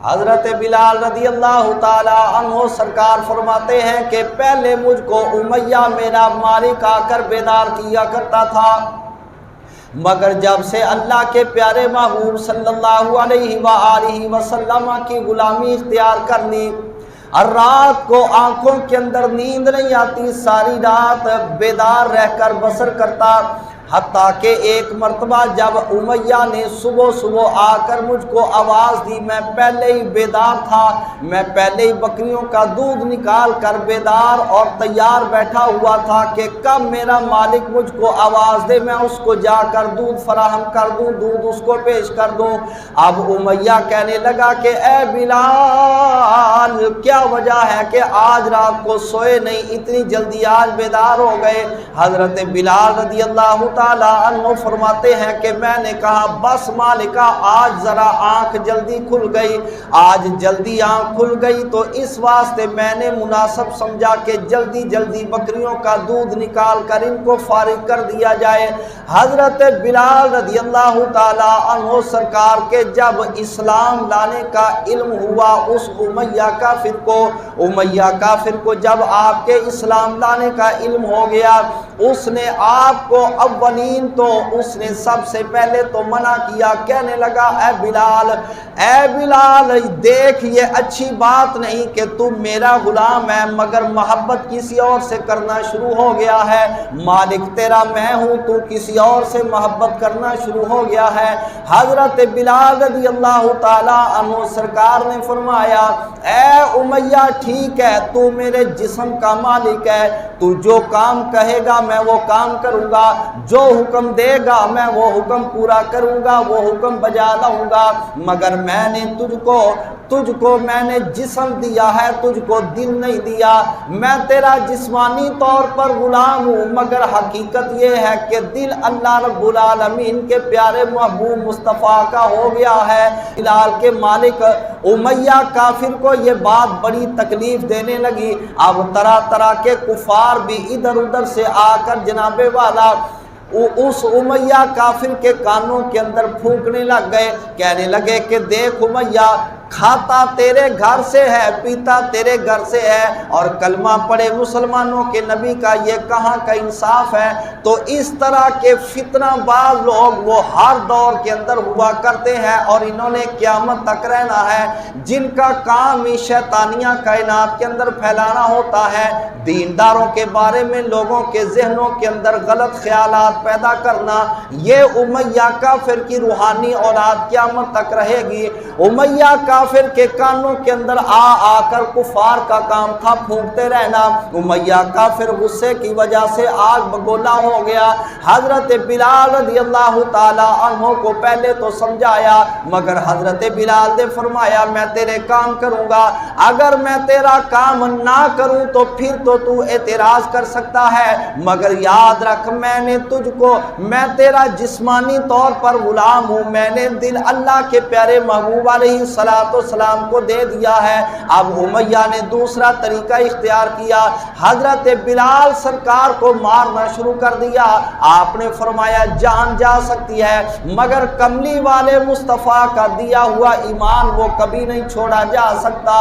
حضرت بلال رضی اللہ تعالی عنہ سرکار فرماتے ہیں کہ پہلے مجھ کو امیہ میرا مالک آ کر بیدار کیا کرتا تھا، مگر جب سے اللہ کے پیارے محبوب صلی اللہ علیہ وآلہ وسلم کی غلامی اختیار کر لی، اور رات کو آنکھوں کے اندر نیند نہیں آتی، ساری رات بیدار رہ کر بسر کرتا، حتیٰ کہ ایک مرتبہ جب امیہ نے صبح آ کر مجھ کو آواز دی، میں پہلے ہی بیدار تھا، میں پہلے ہی بکریوں کا دودھ نکال کر بیدار اور تیار بیٹھا ہوا تھا کہ کب میرا مالک مجھ کو آواز دے میں اس کو جا کر دودھ فراہم کر دوں، دودھ اس کو پیش کر دوں۔ اب امیہ کہنے لگا کہ اے بلال، کیا وجہ ہے کہ آج رات کو سوئے نہیں، اتنی جلدی آج بیدار ہو گئے؟ حضرت بلال رضی اللہ تعالی عنہ فرماتے ہیں کہ میں نے کہا بس مالکہ آج ذرا آنکھ جلدی کھل گئی، آج جلدی آنکھ کھل گئی تو اس واسطے میں نے مناسب سمجھا کہ جلدی بکریوں کا دودھ نکال کر ان کو فارغ کر دیا جائے۔ حضرت بلال رضی اللہ تعالی عنہ سرکار کے جب اسلام لانے کا علم ہوا اس امیہ کافر کو جب آپ کے اسلام لانے کا علم ہو گیا، اس نے آپ کو اولین تو اس نے سب سے پہلے تو منع کیا، کہنے لگا اے بلال دیکھ یہ اچھی بات نہیں کہ تم میرا غلام ہے مگر محبت کسی اور سے کرنا شروع ہو گیا ہے، مالک تیرا میں ہوں، تو کسی اور سے محبت کرنا شروع ہو گیا ہے۔ حضرت بلال رضی اللہ تعالی عنہ سرکار نے فرمایا اے امیہ ٹھیک ہے، تو میرے جسم کا مالک ہے، تو جو کام کہے گا میں وہ کام کروں گا، جو حکم دے گا میں وہ حکم پورا کروں گا، وہ حکم بجا لاؤں گا، مگر میں نے تجھ کو میں نے جسم دیا ہے، تجھ کو دل نہیں دیا، میں تیرا جسمانی طور پر غلام ہوں مگر حقیقت یہ ہے کہ دل اللہ رب العالمین کے پیارے محبوب مصطفیٰ کا ہو گیا ہے۔ بلال کے مالک امیہ کافر کو یہ بات بڑی تکلیف دینے لگی، اب طرح کے کفار بھی ادھر ادھر سے آ کر جناب والا اس امیہ کافر کے کانوں کے اندر پھونکنے لگ گئے، کہنے لگے کہ دیکھ امیہ، کھاتا تیرے گھر سے ہے، پیتا تیرے گھر سے ہے، اور کلمہ پڑے مسلمانوں کے نبی کا یہ کہاں کا انصاف ہے؟ تو اس طرح کے فتنہ باز لوگ وہ ہر دور کے اندر ہوا کرتے ہیں اور انہوں نے قیامت تک رہنا ہے، جن کا کام ہی شیطانیہ کائنات کے اندر پھیلانا ہوتا ہے، دینداروں کے بارے میں لوگوں کے ذہنوں کے اندر غلط خیالات پیدا کرنا۔ یہ امیہ کافر کی روحانی اولاد قیامت تک رہے گی۔ امیہ کافر کے کانوں کے اندر آ کر کفار کا کام تھا پھونکتے رہنا۔ امیہ کافر غصے کی وجہ سے آگ بگولا ہو گیا۔ حضرت بلال رضی اللہ تعالی عنہ کو پہلے تو سمجھایا مگر حضرت بلال نے فرمایا میں تیرے کام کروں گا، اگر میں تیرا کام نہ کروں تو پھر تو اعتراض کر سکتا ہے، مگر یاد رکھ میں تیرا جسمانی طور پر غلام ہوں، میں نے دل اللہ کے پیارے محبوب علیہ السلام کو دے دیا ہے۔ اب امیہ نے دوسرا طریقہ اختیار کیا، حضرت بلال سرکار کو مارنا شروع کر دیا۔ آپ نے فرمایا جان جا سکتی ہے مگر کملی والے مصطفیٰ کا دیا ہوا ایمان وہ کبھی نہیں چھوڑا جا سکتا۔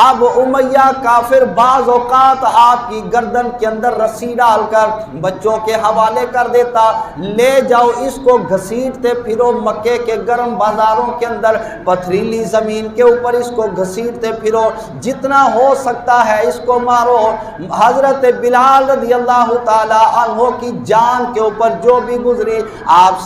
اب امیہ کافر بعض اوقات آپ کی گردن کے اندر رسی ڈال کر بچوں کے حوالے کر دیتا، لے جاؤ اس کو گھسیٹتے پھرو، مکے کے گرم بازاروں کے اندر پتھریلی زمین کے اوپر اس کو گھسیٹتے پھرو، جتنا ہو سکتا ہے اس کو مارو۔ حضرت بلال رضی اللہ تعالی عنہ کی جان کے اوپر جو بھی گزری، آپ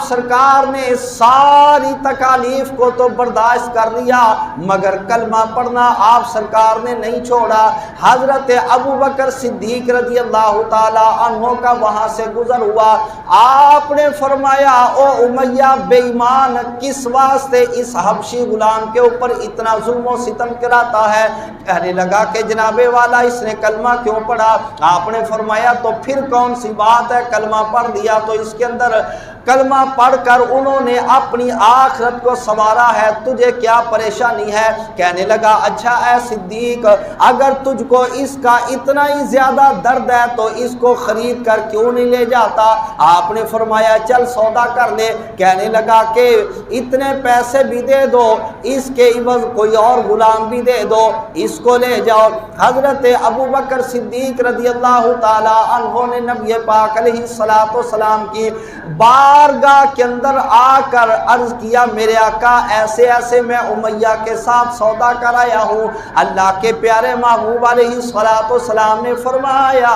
سرکار نے ساری تکالیف کو تو برداشت کر لیا مگر کلمہ پڑھنا آپ سرکار نے نہیں چھوڑا۔ حضرت ابوبکر صدیق رضی اللہ تعالی عنہ کا وہاں سے گزر ہوا، آپ نے فرمایا او امیہ بے ایمان، کس واسطے اس حبشی غلام کے اوپر اتنا ظلم و ستم کراتا ہے؟ کہنے لگا کہ جناب والا اس نے کلمہ کیوں پڑھا؟ آپ نے فرمایا تو پھر کون سی بات ہے، کلمہ پڑھ دیا تو اس کے اندر کلمہ پڑھ کر انہوں نے اپنی آخرت کو سنوارا ہے، تجھے کیا پریشانی ہے؟ کہنے لگا اچھا اے صدیق، اگر تجھ کو اس کا اتنا ہی زیادہ درد ہے تو اس کو خرید کر کیوں نہیں لے جاتا؟ آپ نے فرمایا چل سودا کر لے۔ کہنے لگا کہ اتنے پیسے بھی دے دو، اس کے عوض کوئی اور غلام بھی دے دو، اس کو لے جاؤ۔ حضرت ابو بکر صدیق رضی اللہ تعالی عنہ نے نبی پاک علیہ السلام کی بارگاہ کے اندر آ کر عرض کیا میرے آقا ایسے ایسے میں امیہ کے ساتھ سودا کر آیا ہوں۔ اللہ کے پیارے محبوب علیہ السلام نے فرمایا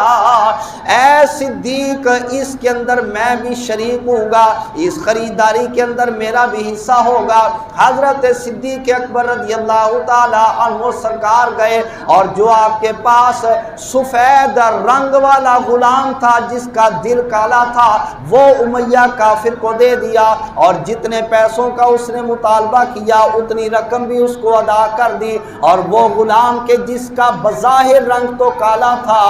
اے صدیق اس کے اندر میں بھی شریک ہوں گا، اس خریداری کے اندر میرا بھی حصہ ہوگا۔ حضرت صدیق اکبر رضی اللہ تعالی عنہ سرکار گئے اور جو آپ کے پاس سفید رنگ والا غلام تھا جس کا دل کالا تھا وہ امیہ کافر کو دے دیا، اور جتنے پیسوں کا اس نے مطالبہ کیا اتنی رقم بھی اس کو ادا کر دی، اور وہ غلام کے جس کا بظاہر رنگ تو کالا تھا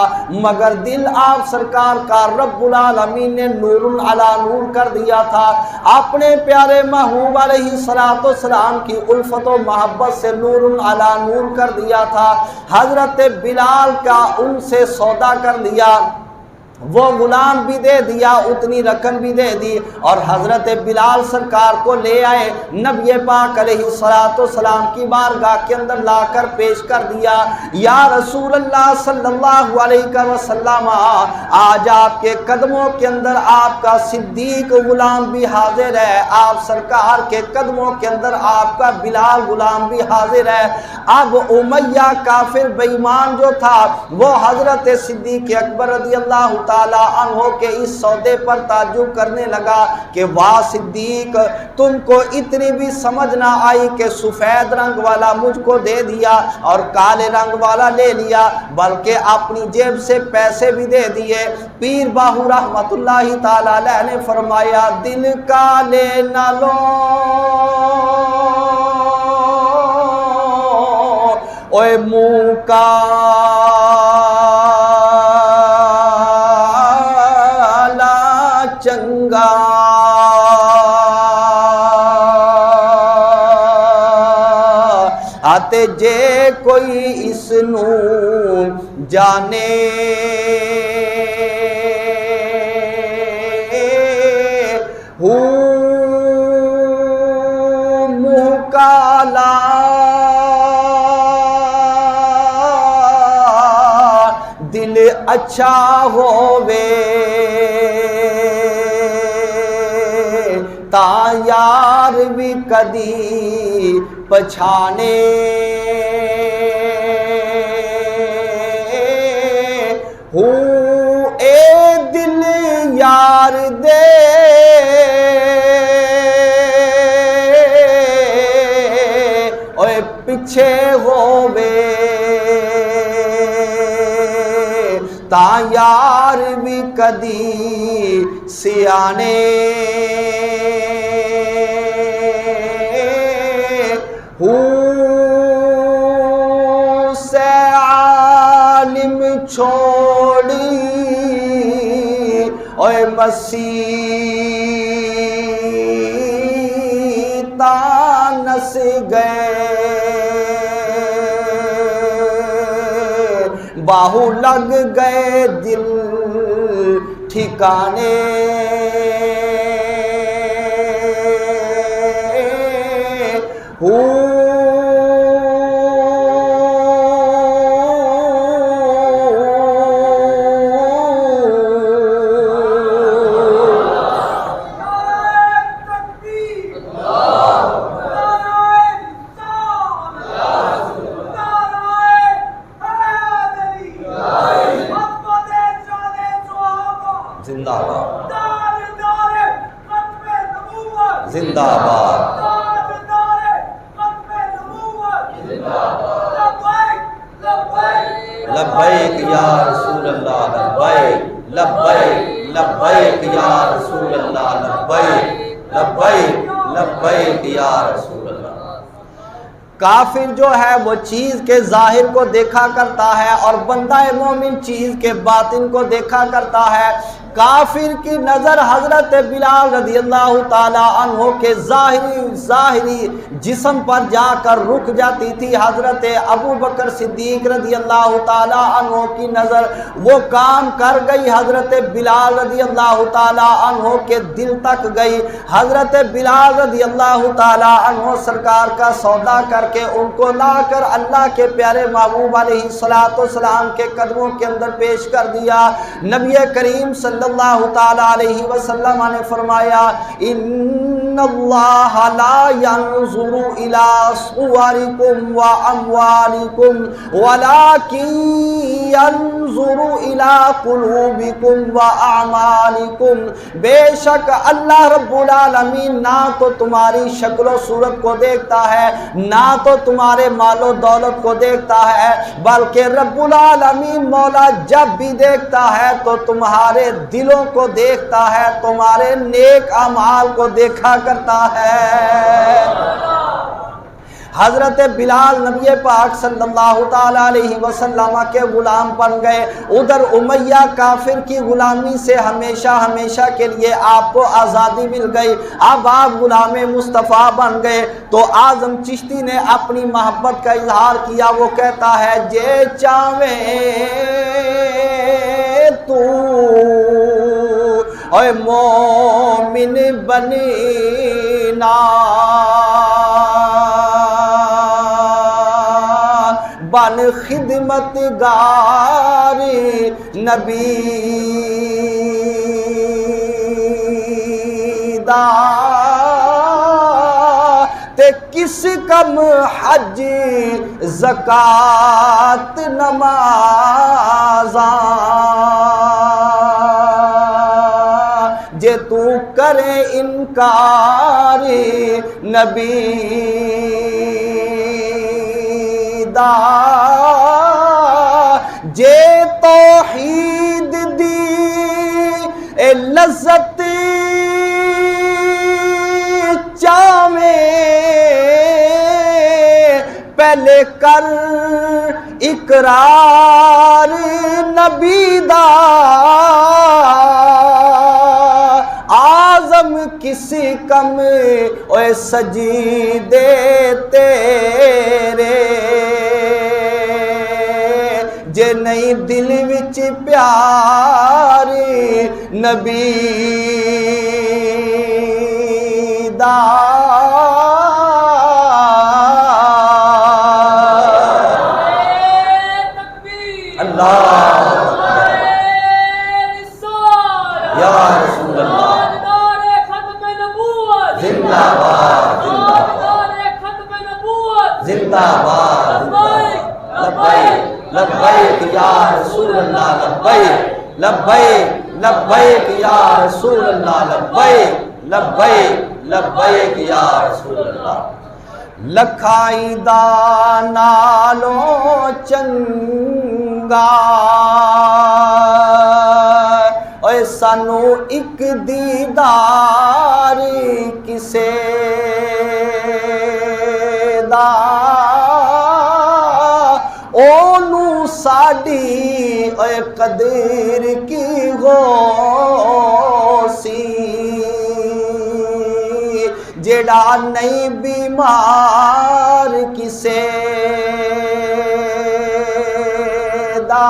مگر دل آپ سرکار کا رب العالمین نے نور علی نور کر دیا تھا، اپنے پیارے محبوب علیہ السلام کی الفت و محبت سے نور علی نور کر دیا تھا۔ حضرت بلال کا ان سے سودا کر لیا، وہ غلام بھی دے دیا، اتنی رقم بھی دے دی، اور حضرت بلال سرکار کو لے آئے، نبی پاک علیہ السلام کی بارگاہ کے اندر لا کر پیش کر دیا۔ یا رسول اللہ صلی اللہ علیہ وسلم، آج آپ کے قدموں کے اندر آپ کا صدیق غلام بھی حاضر ہے، آپ سرکار کے قدموں کے اندر آپ کا بلال غلام بھی حاضر ہے۔ اب امیہ کافر بے ایمان جو تھا وہ حضرت صدیق اکبر رضی اللہ تعالی عنہ کے اس سودے پر تعجب کرنے لگا کہ واہ صدیق، تم کو اتنی بھی سمجھ نہ آئی کہ سفید رنگ والا مجھ کو دے دیا اور کالے رنگ والا لے لیا، بلکہ اپنی جیب سے پیسے بھی دے دیے۔ پیر باہو رحمت اللہ تعالی علیہ نے فرمایا دل کالے نہ لو اوے منہ کالا چنگا، آتے جے کوئی اس نو جانے منہ کالا دل اچھا ہووے تا یار بھی کدی پچھانے، اے دل یار دے اوے پیچھے ہووے تا یار بھی کدی سیانے، سے عالم چھوڑی اوے مسیح تانس گئے، باہو لگ گئے دل ٹھکانے، زندہ باد زندہ باد لبیک یا رسول اللہ لبیک لبیک لبیک یا رسول اللہ لبیک لبیک لبیک یا رسول اللہ۔ کافر جو ہے وہ چیز کے ظاہر کو دیکھا کرتا ہے اور بندہ مومن چیز کے باطن کو دیکھا کرتا ہے۔ کافر کی نظر حضرت بلال رضی اللہ تعالیٰ عنہ کے ظاہری جسم پر جا کر رک جاتی تھی، حضرت ابو بکر صدیق رضی اللہ تعالیٰ عنہ کی نظر وہ کام کر گئی، حضرت بلال رضی اللہ تعالیٰ عنہ کے دل تک گئی۔ حضرت بلال رضی اللہ تعالیٰ عنہ سرکار کا سودا کر کے ان کو لا کر اللہ کے پیارے محبوب علیہ السلام کے قدموں کے اندر پیش کر دیا۔ نبی کریم صلی اللہ تعالیٰ علیہ وسلم نے فرمایا ان اللہ لا ينظر الى صورکم واموالکم ولکن ينظر الى قلوبکم واعمالکم، بے شک اللہ رب العالمین نہ تو تمہاری شکل و صورت کو دیکھتا ہے، نہ تو تمہارے مال و دولت کو دیکھتا ہے، بلکہ رب العالمین مولا جب بھی دیکھتا ہے تو تمہارے دلوں کو دیکھتا ہے، تمہارے نیک اعمال کو دیکھا کرتا ہے۔ حضرت بلال نبی پاک صلی اللہ تعالیٰ علیہ وسلم کے غلام بن گئے، ادھر امیہ کافر کی غلامی سے ہمیشہ کے لیے آپ کو آزادی مل گئی، اب آپ غلام مصطفیٰ بن گئے۔ تو اعظم چشتی نے اپنی محبت کا اظہار کیا، وہ کہتا ہے جے چاویں تو اے مومن بنینا، بن خدمت گار نبی دا، تے کس کم حج زکات نمازاں، جے تو کرے انکار نبی دا، جے توحید دی اے لذت چاویں، پہلے کر اقرار نبی دا، اعظم کسی کم اوے سجدے تیرے، جے نہیں دل وچ پیار نبی دا۔ اللہ یا رسول اللہ زندہ باد، زندہ باد، لبیک لبیک یا رسول اللہ، لبیک لبیک لبیک یا رسول اللہ، لبیک لبیک لبیک یا رسول اللہ۔ لکھائی دا نالوں چنگا اوے سانو ایک دیدار کسے دا، اونوں ساڈی اوے قدر کی غوثی، جیڑا نہیں بیمار کسے دا،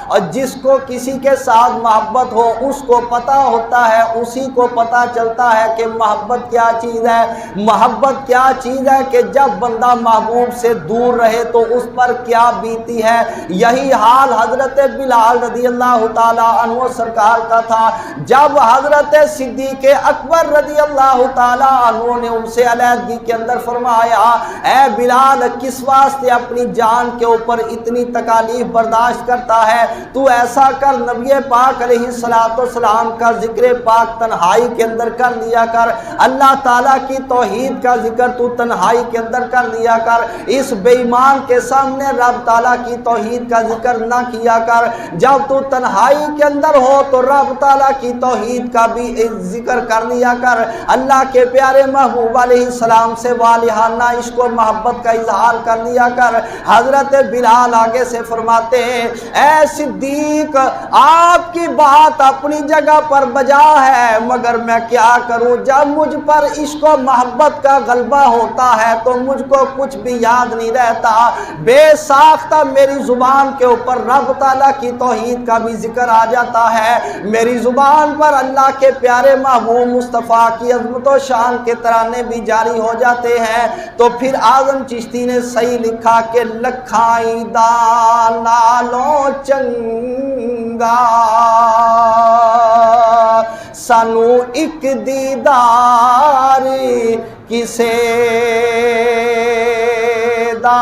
اور جس کو کسی کے ساتھ محبت ہو اس کو پتہ ہوتا ہے، اسی کو پتہ چلتا ہے کہ محبت کیا چیز ہے۔ محبت کیا چیز ہے کہ جب بندہ محبوب سے دور رہے تو اس پر کیا بیتی ہے۔ یہی حال حضرت بلال رضی اللہ تعالیٰ عنہ سرکار کا تھا، جب حضرت صدیق اکبر رضی اللہ تعالیٰ عنہ نے ان سے علیحدگی کے اندر فرمایا اے بلال کس واسطے اپنی جان کے اوپر اتنی تکالیف برداشت کرتا ہے، تو ایسا کر نبی پاک علیہ السلام کا ذکر پاک تنہائی کے اندر کر لیا کر، اللہ تعالیٰ کی توحید کا ذکر تو تنہائی کے اندر کر لیا کر، اس بے ایمان کے سامنے رب تعالیٰ کی توحید کا ذکر نہ کیا کر، جب تو تنہائی کے اندر ہو تو رب تعالیٰ کی توحید کا بھی ذکر کر لیا کر۔ اللہ کے پیارے محبوب علیہ السلام سے والہانہ عشق و محبت کا اظہار کر لیا کر۔ حضرت بلال آگے سے فرماتے ہیں اے صدیق آپ کی بات اپنی جگہ پر بجا ہے، مگر میں کیا کروں، جب مجھ پر عشق و محبت کا غلبہ ہوتا ہے تو مجھ کو کچھ بھی یاد نہیں رہتا، بے ساختہ میری زبان کے اوپر رب تعالیٰ کی توحید کا بھی ذکر آ جاتا ہے، میری زبان پر اللہ کے پیارے محبوب مصطفیٰ کی عظمت و شان کے ترانے بھی جاری ہو جاتے ہیں۔ تو پھر اعظم چشتی نے صحیح لکھا کہ لکھائی دا نالوں چنگا سانو ایک دیدار کسے دا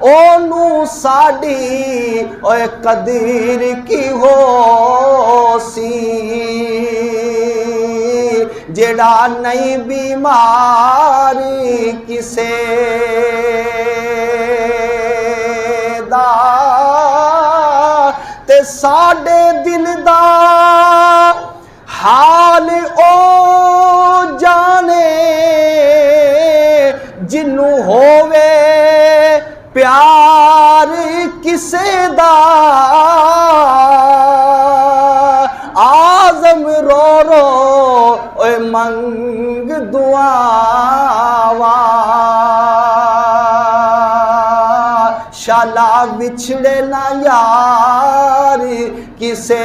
اونوں ساڈی اوے قدر کی ہو سی، جڑا نہیں بیماری کسے دا تے ساڈے دل دا حال او جانے، جنوں ہووے پیار کسے دا، اعظم رو رو اوے منگ دعاواں، شالا بچھڑے نہ یار کسے